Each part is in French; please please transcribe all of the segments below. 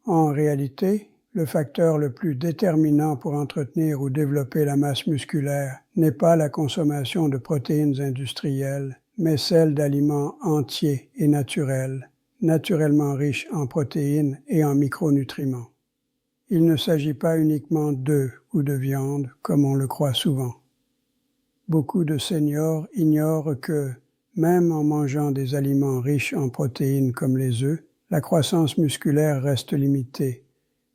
En réalité, le facteur le plus déterminant pour entretenir ou développer la masse musculaire n'est pas la consommation de protéines industrielles, mais celle d'aliments entiers et naturels, naturellement riches en protéines et en micronutriments. Il ne s'agit pas uniquement d'œufs ou de viande, comme on le croit souvent. Beaucoup de seniors ignorent que, même en mangeant des aliments riches en protéines comme les œufs, la croissance musculaire reste limitée,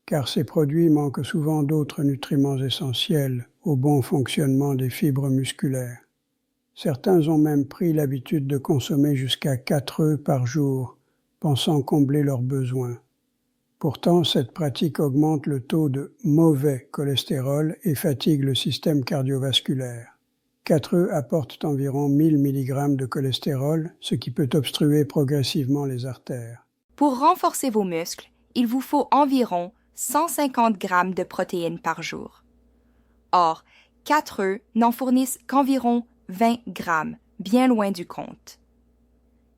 car ces produits manquent souvent d'autres nutriments essentiels au bon fonctionnement des fibres musculaires. Certains ont même pris l'habitude de consommer jusqu'à 4 œufs par jour, pensant combler leurs besoins. Pourtant, cette pratique augmente le taux de mauvais cholestérol et fatigue le système cardiovasculaire. 4 œufs apportent environ 1000 mg de cholestérol, ce qui peut obstruer progressivement les artères. Pour renforcer vos muscles, il vous faut environ 150 g de protéines par jour. Or, 4 œufs n'en fournissent qu'environ 20 g, bien loin du compte.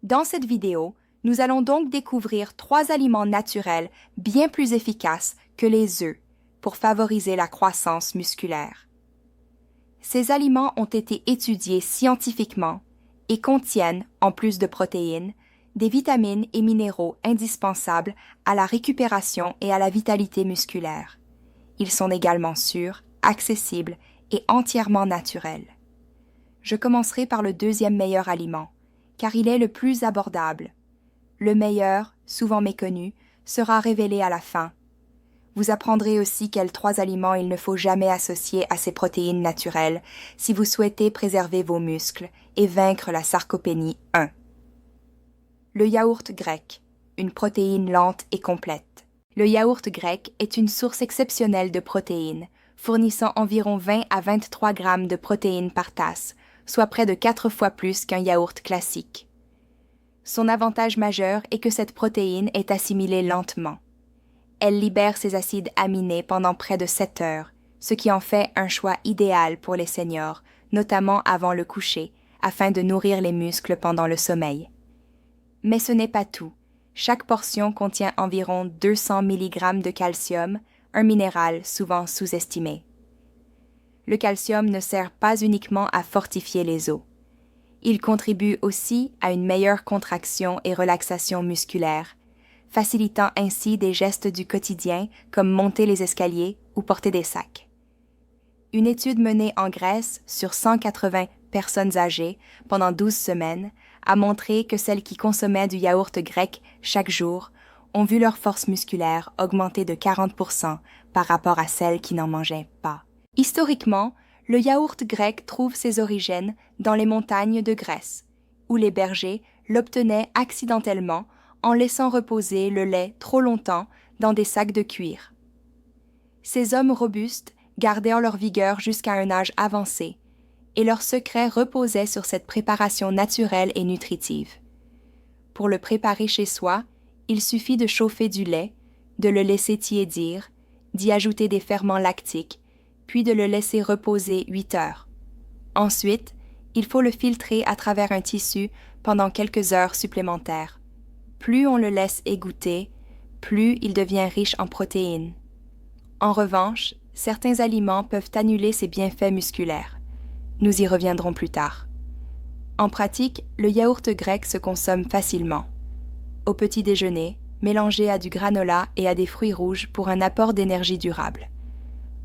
Dans cette vidéo, nous allons donc découvrir 3 aliments naturels bien plus efficaces que les œufs pour favoriser la croissance musculaire. Ces aliments ont été étudiés scientifiquement et contiennent, en plus de protéines, des vitamines et minéraux indispensables à la récupération et à la vitalité musculaire. Ils sont également sûrs, accessibles et entièrement naturels. Je commencerai par le deuxième meilleur aliment, car il est le plus abordable. Le meilleur, souvent méconnu, sera révélé à la fin. Vous apprendrez aussi quels 3 aliments il ne faut jamais associer à ces protéines naturelles si vous souhaitez préserver vos muscles et vaincre la sarcopénie 1. Le yaourt grec, une protéine lente et complète. Le yaourt grec est une source exceptionnelle de protéines, fournissant environ 20 à 23 g de protéines par tasse, soit près de 4 fois plus qu'un yaourt classique. Son avantage majeur est que cette protéine est assimilée lentement. Elle libère ses acides aminés pendant près de 7 heures, ce qui en fait un choix idéal pour les seniors, notamment avant le coucher, afin de nourrir les muscles pendant le sommeil. Mais ce n'est pas tout. Chaque portion contient environ 200 mg de calcium, un minéral souvent sous-estimé. Le calcium ne sert pas uniquement à fortifier les os. Il contribue aussi à une meilleure contraction et relaxation musculaire, facilitant ainsi des gestes du quotidien comme monter les escaliers ou porter des sacs. Une étude menée en Grèce sur 180 personnes âgées pendant 12 semaines a montré que celles qui consommaient du yaourt grec chaque jour ont vu leur force musculaire augmenter de 40% par rapport à celles qui n'en mangeaient pas. Historiquement, le yaourt grec trouve ses origines dans les montagnes de Grèce, où les bergers l'obtenaient accidentellement en laissant reposer le lait trop longtemps dans des sacs de cuir. Ces hommes robustes gardèrent leur vigueur jusqu'à un âge avancé, et leur secret reposait sur cette préparation naturelle et nutritive. Pour le préparer chez soi, il suffit de chauffer du lait, de le laisser tiédir, d'y ajouter des ferments lactiques, puis de le laisser reposer 8 heures. Ensuite, il faut le filtrer à travers un tissu pendant quelques heures supplémentaires. Plus on le laisse égoutter, plus il devient riche en protéines. En revanche, certains aliments peuvent annuler ces bienfaits musculaires. Nous y reviendrons plus tard. En pratique, le yaourt grec se consomme facilement. Au petit déjeuner, mélangé à du granola et à des fruits rouges pour un apport d'énergie durable.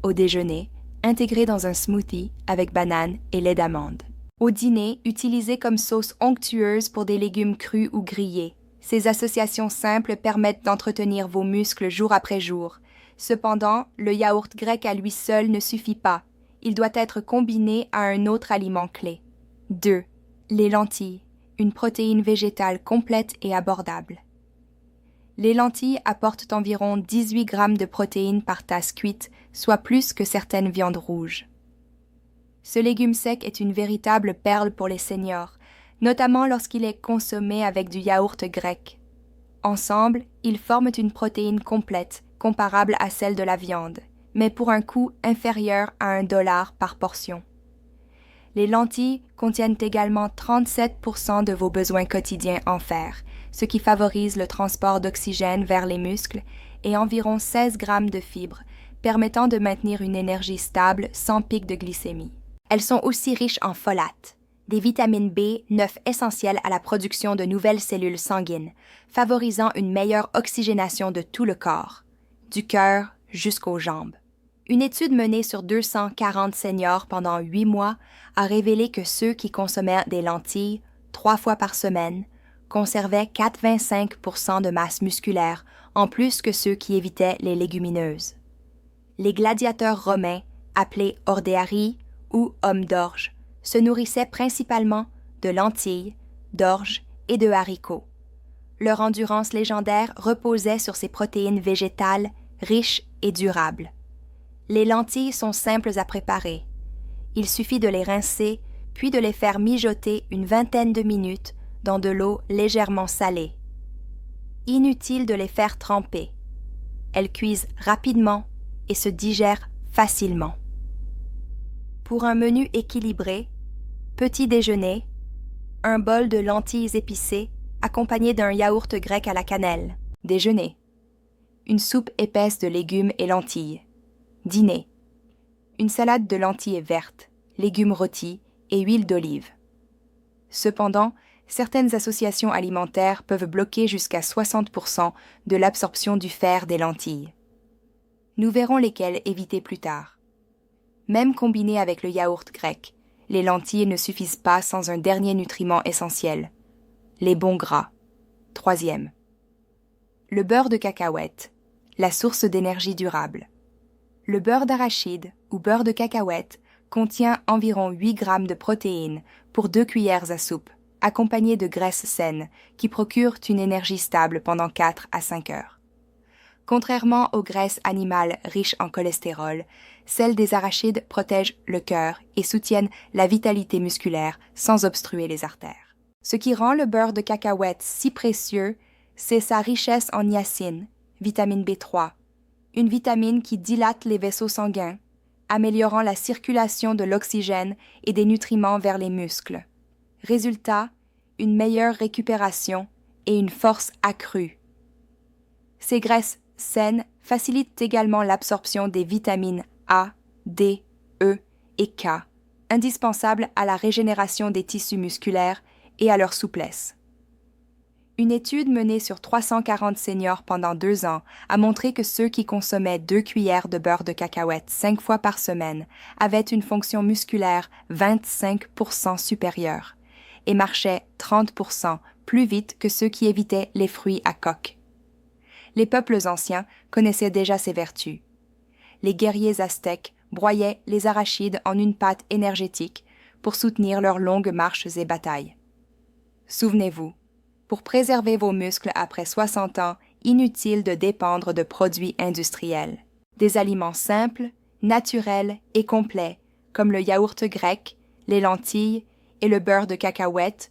Au déjeuner, intégré dans un smoothie avec banane et lait d'amande. Au dîner, utilisé comme sauce onctueuse pour des légumes crus ou grillés. Ces associations simples permettent d'entretenir vos muscles jour après jour. Cependant, le yaourt grec à lui seul ne suffit pas. Il doit être combiné à un autre aliment clé. 2. Les lentilles, une protéine végétale complète et abordable. Les lentilles apportent environ 18 g de protéines par tasse cuite, soit plus que certaines viandes rouges. Ce légume sec est une véritable perle pour les seniors, notamment lorsqu'il est consommé avec du yaourt grec. Ensemble, ils forment une protéine complète, comparable à celle de la viande, mais pour un coût inférieur à $1 par portion. Les lentilles contiennent également 37% de vos besoins quotidiens en fer, ce qui favorise le transport d'oxygène vers les muscles et environ 16 grammes de fibres, permettant de maintenir une énergie stable sans pic de glycémie. Elles sont aussi riches en folates, des vitamines B9 essentielles à la production de nouvelles cellules sanguines, favorisant une meilleure oxygénation de tout le corps, du cœur jusqu'aux jambes. Une étude menée sur 240 seniors pendant 8 mois a révélé que ceux qui consommaient des lentilles 3 fois par semaine conservaient 4,25% de masse musculaire en plus que ceux qui évitaient les légumineuses. Les gladiateurs romains, appelés ordearii ou hommes d'orge, se nourrissaient principalement de lentilles, d'orge et de haricots. Leur endurance légendaire reposait sur ces protéines végétales riches et durables. Les lentilles sont simples à préparer. Il suffit de les rincer, puis de les faire mijoter une vingtaine de minutes dans de l'eau légèrement salée. Inutile de les faire tremper. Elles cuisent rapidement et se digèrent facilement. Pour un menu équilibré, petit déjeuner, un bol de lentilles épicées accompagné d'un yaourt grec à la cannelle. Déjeuner. Une soupe épaisse de légumes et lentilles. Dîner. Une salade de lentilles vertes, légumes rôtis et huile d'olive. Cependant, certaines associations alimentaires peuvent bloquer jusqu'à 60% de l'absorption du fer des lentilles. Nous verrons lesquelles éviter plus tard. Même combinées avec le yaourt grec, les lentilles ne suffisent pas sans un dernier nutriment essentiel, les bons gras. 3e. Le beurre de cacahuète, la source d'énergie durable. Le beurre d'arachide ou beurre de cacahuète contient environ 8 grammes de protéines pour 2 cuillères à soupe, accompagnées de graisses saines qui procurent une énergie stable pendant 4 à 5 heures. Contrairement aux graisses animales riches en cholestérol, celles des arachides protègent le cœur et soutiennent la vitalité musculaire sans obstruer les artères. Ce qui rend le beurre de cacahuète si précieux, c'est sa richesse en niacine, vitamine B3, une vitamine qui dilate les vaisseaux sanguins, améliorant la circulation de l'oxygène et des nutriments vers les muscles. Résultat, une meilleure récupération et une force accrue. Ces graisses saines facilitent également l'absorption des vitamines A, D, E et K, indispensables à la régénération des tissus musculaires et à leur souplesse. Une étude menée sur 340 seniors pendant 2 ans a montré que ceux qui consommaient 2 cuillères de beurre de cacahuète 5 fois par semaine avaient une fonction musculaire 25% supérieure et marchaient 30% plus vite que ceux qui évitaient les fruits à coque. Les peuples anciens connaissaient déjà ces vertus. Les guerriers aztèques broyaient les arachides en une pâte énergétique pour soutenir leurs longues marches et batailles. Souvenez-vous, pour préserver vos muscles après 60 ans, inutile de dépendre de produits industriels. Des aliments simples, naturels et complets, comme le yaourt grec, les lentilles et le beurre de cacahuète,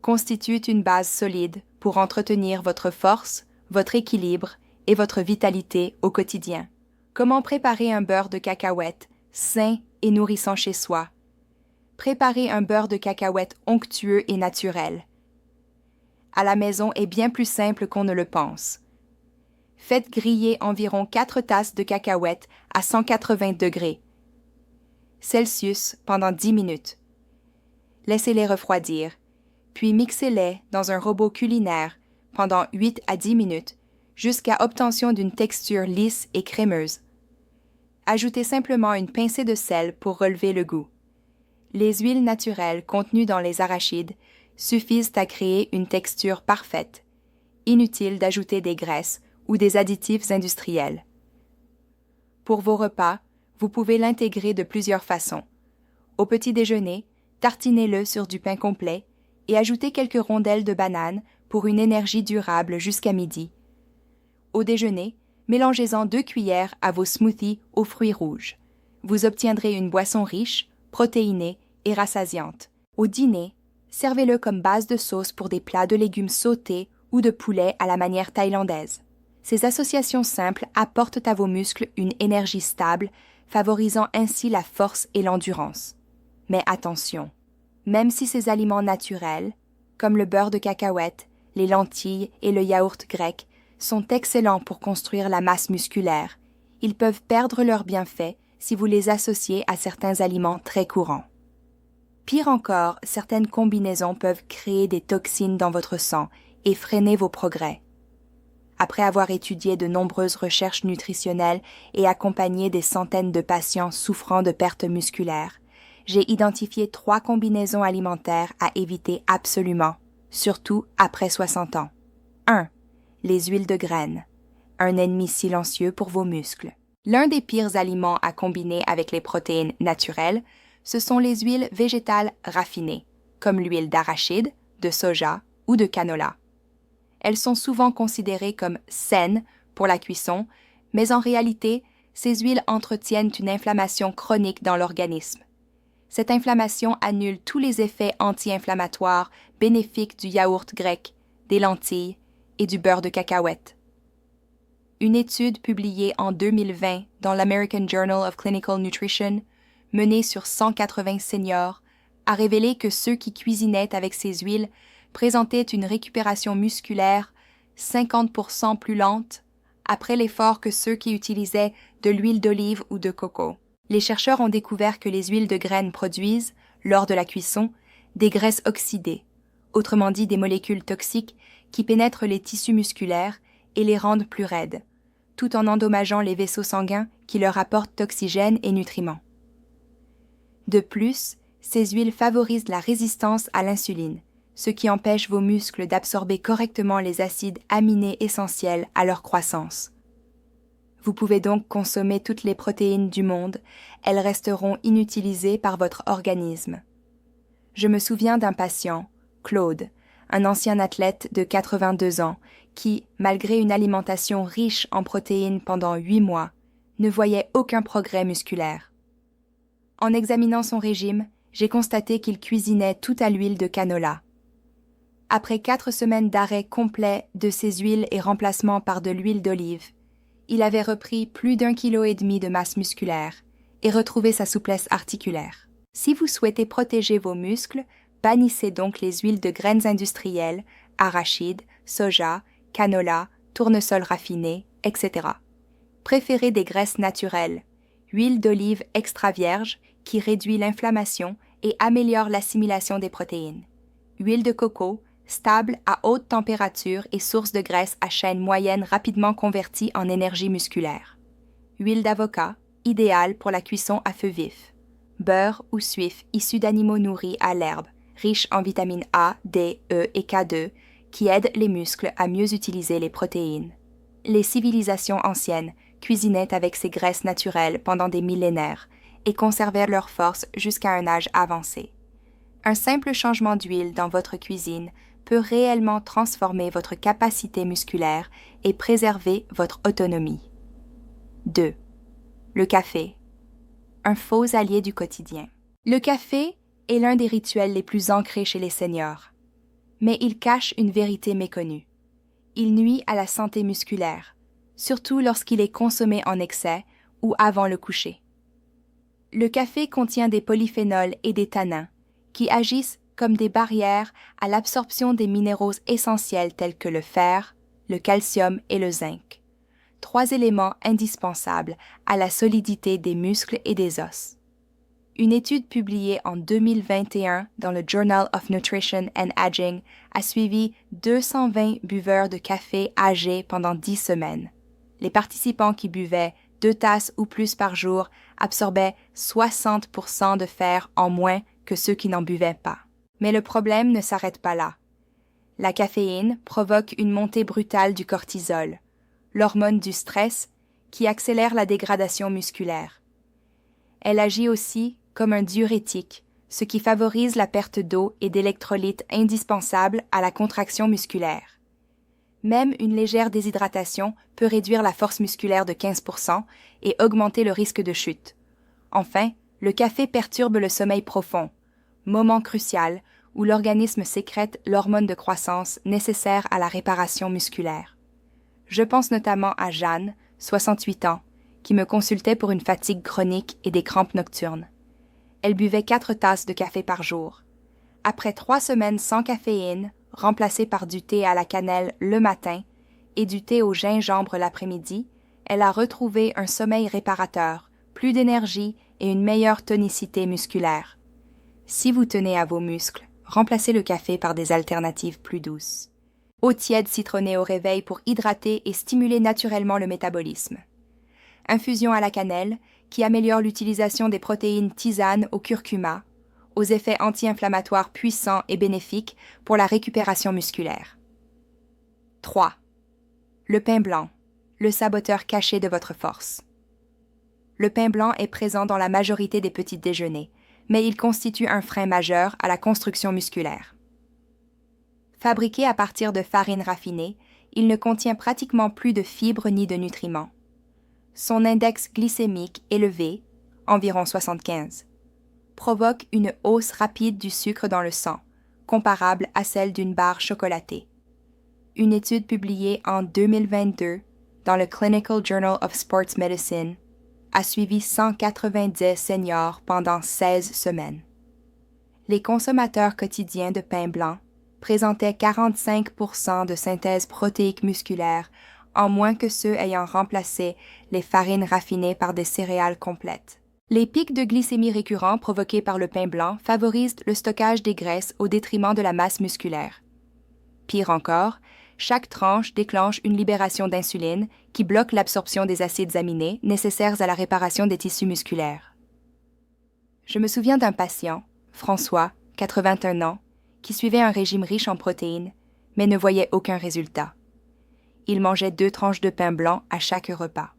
constituent une base solide pour entretenir votre force, votre équilibre et votre vitalité au quotidien. Comment préparer un beurre de cacahuète sain et nourrissant chez soi? Préparez un beurre de cacahuète onctueux et naturel. À la maison est bien plus simple qu'on ne le pense. Faites griller environ 4 tasses de cacahuètes à 180 degrés Celsius pendant 10 minutes. Laissez-les refroidir, puis mixez-les dans un robot culinaire pendant 8 à 10 minutes jusqu'à obtention d'une texture lisse et crémeuse. Ajoutez simplement une pincée de sel pour relever le goût. Les huiles naturelles contenues dans les arachides suffisent à créer une texture parfaite. Inutile d'ajouter des graisses ou des additifs industriels. Pour vos repas, vous pouvez l'intégrer de plusieurs façons. Au petit déjeuner, tartinez-le sur du pain complet et ajoutez quelques rondelles de banane pour une énergie durable jusqu'à midi. Au déjeuner, mélangez-en 2 cuillères à vos smoothies aux fruits rouges. Vous obtiendrez une boisson riche, protéinée et rassasiante. Au dîner, servez-le comme base de sauce pour des plats de légumes sautés ou de poulet à la manière thaïlandaise. Ces associations simples apportent à vos muscles une énergie stable, favorisant ainsi la force et l'endurance. Mais attention, même si ces aliments naturels, comme le beurre de cacahuète, les lentilles et le yaourt grec, sont excellents pour construire la masse musculaire. Ils peuvent perdre leurs bienfaits si vous les associez à certains aliments très courants. Pire encore, certaines combinaisons peuvent créer des toxines dans votre sang et freiner vos progrès. Après avoir étudié de nombreuses recherches nutritionnelles et accompagné des centaines de patients souffrant de pertes musculaires, j'ai identifié 3 combinaisons alimentaires à éviter absolument, surtout après 60 ans. 1. Les huiles de graines, un ennemi silencieux pour vos muscles. L'un des pires aliments à combiner avec les protéines naturelles, ce sont les huiles végétales raffinées, comme l'huile d'arachide, de soja ou de canola. Elles sont souvent considérées comme saines pour la cuisson, mais en réalité, ces huiles entretiennent une inflammation chronique dans l'organisme. Cette inflammation annule tous les effets anti-inflammatoires bénéfiques du yaourt grec, des lentilles et du beurre de cacahuète. Une étude publiée en 2020 dans l'American Journal of Clinical Nutrition, menée sur 180 seniors, a révélé que ceux qui cuisinaient avec ces huiles présentaient une récupération musculaire 50% plus lente après l'effort que ceux qui utilisaient de l'huile d'olive ou de coco. Les chercheurs ont découvert que les huiles de graines produisent, lors de la cuisson, des graisses oxydées, autrement dit des molécules toxiques qui pénètrent les tissus musculaires et les rendent plus raides, tout en endommageant les vaisseaux sanguins qui leur apportent oxygène et nutriments. De plus, ces huiles favorisent la résistance à l'insuline, ce qui empêche vos muscles d'absorber correctement les acides aminés essentiels à leur croissance. Vous pouvez donc consommer toutes les protéines du monde, elles resteront inutilisées par votre organisme. Je me souviens d'un patient, Claude, un ancien athlète de 82 ans, qui, malgré une alimentation riche en protéines pendant 8 mois, ne voyait aucun progrès musculaire. En examinant son régime, j'ai constaté qu'il cuisinait tout à l'huile de canola. Après 4 semaines d'arrêt complet de ces huiles et remplacement par de l'huile d'olive, il avait repris plus d'1,5 kg de masse musculaire et retrouvé sa souplesse articulaire. Si vous souhaitez protéger vos muscles, bannissez donc les huiles de graines industrielles, arachides, soja, canola, tournesol raffiné, etc. Préférez des graisses naturelles, huile d'olive extra vierge qui réduit l'inflammation et améliore l'assimilation des protéines. Huile de coco, stable à haute température et source de graisse à chaîne moyenne rapidement convertie en énergie musculaire. Huile d'avocat, idéale pour la cuisson à feu vif. Beurre ou suif issu d'animaux nourris à l'herbe, riche en vitamines A, D, E et K2, qui aident les muscles à mieux utiliser les protéines. Les civilisations anciennes cuisinaient avec ces graisses naturelles pendant des millénaires et conservaient leur force jusqu'à un âge avancé. Un simple changement d'huile dans votre cuisine peut réellement transformer votre capacité musculaire et préserver votre autonomie. 2. Le café. Un faux allié du quotidien. Le café est l'un des rituels les plus ancrés chez les seniors, mais il cache une vérité méconnue. Il nuit à la santé musculaire, surtout lorsqu'il est consommé en excès ou avant le coucher. Le café contient des polyphénols et des tanins qui agissent comme des barrières à l'absorption des minéraux essentiels tels que le fer, le calcium et le zinc, 3 éléments indispensables à la solidité des muscles et des os. Une étude publiée en 2021 dans le Journal of Nutrition and Aging a suivi 220 buveurs de café âgés pendant 10 semaines. Les participants qui buvaient 2 tasses ou plus par jour absorbaient 60% de fer en moins que ceux qui n'en buvaient pas. Mais le problème ne s'arrête pas là. La caféine provoque une montée brutale du cortisol, l'hormone du stress qui accélère la dégradation musculaire. Elle agit aussi comme un diurétique, ce qui favorise la perte d'eau et d'électrolytes indispensables à la contraction musculaire. Même une légère déshydratation peut réduire la force musculaire de 15% et augmenter le risque de chute. Enfin, le café perturbe le sommeil profond, moment crucial où l'organisme sécrète l'hormone de croissance nécessaire à la réparation musculaire. Je pense notamment à Jeanne, 68 ans, qui me consultait pour une fatigue chronique et des crampes nocturnes. Elle buvait 4 tasses de café par jour. Après 3 semaines sans caféine, remplacée par du thé à la cannelle le matin, et du thé au gingembre l'après-midi, elle a retrouvé un sommeil réparateur, plus d'énergie et une meilleure tonicité musculaire. Si vous tenez à vos muscles, remplacez le café par des alternatives plus douces. Eau tiède citronnée au réveil pour hydrater et stimuler naturellement le métabolisme. Infusion à la cannelle, qui améliore l'utilisation des protéines tisane au curcuma, aux effets anti-inflammatoires puissants et bénéfiques pour la récupération musculaire. 3. Le pain blanc, le saboteur caché de votre force. Le pain blanc est présent dans la majorité des petits déjeuners, mais il constitue un frein majeur à la construction musculaire. Fabriqué à partir de farine raffinée, il ne contient pratiquement plus de fibres ni de nutriments. Son index glycémique élevé, environ 75, provoque une hausse rapide du sucre dans le sang, comparable à celle d'une barre chocolatée. Une étude publiée en 2022 dans le Clinical Journal of Sports Medicine a suivi 190 seniors pendant 16 semaines. Les consommateurs quotidiens de pain blanc présentaient 45% de synthèse protéique musculaire en moins que ceux ayant remplacé les farines raffinées par des céréales complètes. Les pics de glycémie récurrents provoqués par le pain blanc favorisent le stockage des graisses au détriment de la masse musculaire. Pire encore, chaque tranche déclenche une libération d'insuline qui bloque l'absorption des acides aminés nécessaires à la réparation des tissus musculaires. Je me souviens d'un patient, François, 81 ans, qui suivait un régime riche en protéines, mais ne voyait aucun résultat. Il mangeait 2 tranches de pain blanc à chaque repas.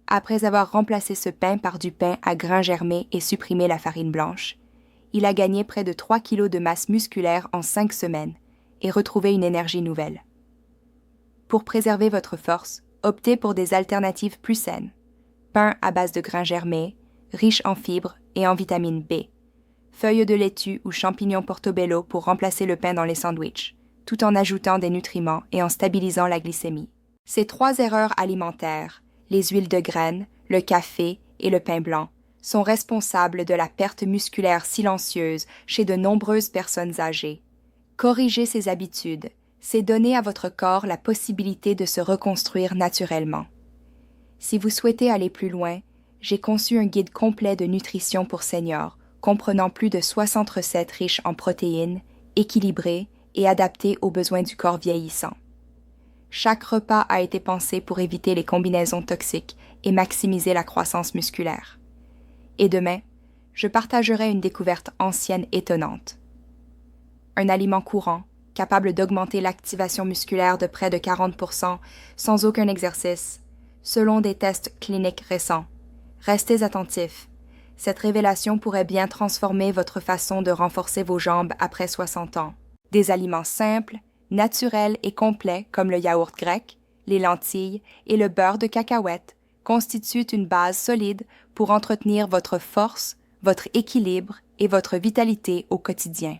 Après avoir remplacé ce pain par du pain à grains germés et supprimé la farine blanche, il a gagné près de 3 kilos de masse musculaire en 5 semaines et retrouvé une énergie nouvelle. Pour préserver votre force, optez pour des alternatives plus saines. Pain à base de grains germés, riche en fibres et en vitamine B. Feuilles de laitue ou champignons portobello pour remplacer le pain dans les sandwichs, tout en ajoutant des nutriments et en stabilisant la glycémie. Ces 3 erreurs alimentaires, les huiles de graines, le café et le pain blanc, sont responsables de la perte musculaire silencieuse chez de nombreuses personnes âgées. Corriger ces habitudes, c'est donner à votre corps la possibilité de se reconstruire naturellement. Si vous souhaitez aller plus loin, j'ai conçu un guide complet de nutrition pour seniors, comprenant plus de 60 recettes riches en protéines, équilibrées et adaptées aux besoins du corps vieillissant. Chaque repas a été pensé pour éviter les combinaisons toxiques et maximiser la croissance musculaire. Et demain, je partagerai une découverte ancienne étonnante. Un aliment courant, capable d'augmenter l'activation musculaire de près de 40% sans aucun exercice, selon des tests cliniques récents. Restez attentifs. Cette révélation pourrait bien transformer votre façon de renforcer vos jambes après 60 ans. Des aliments simples, naturels et complets comme le yaourt grec, les lentilles et le beurre de cacahuète constituent une base solide pour entretenir votre force, votre équilibre et votre vitalité au quotidien.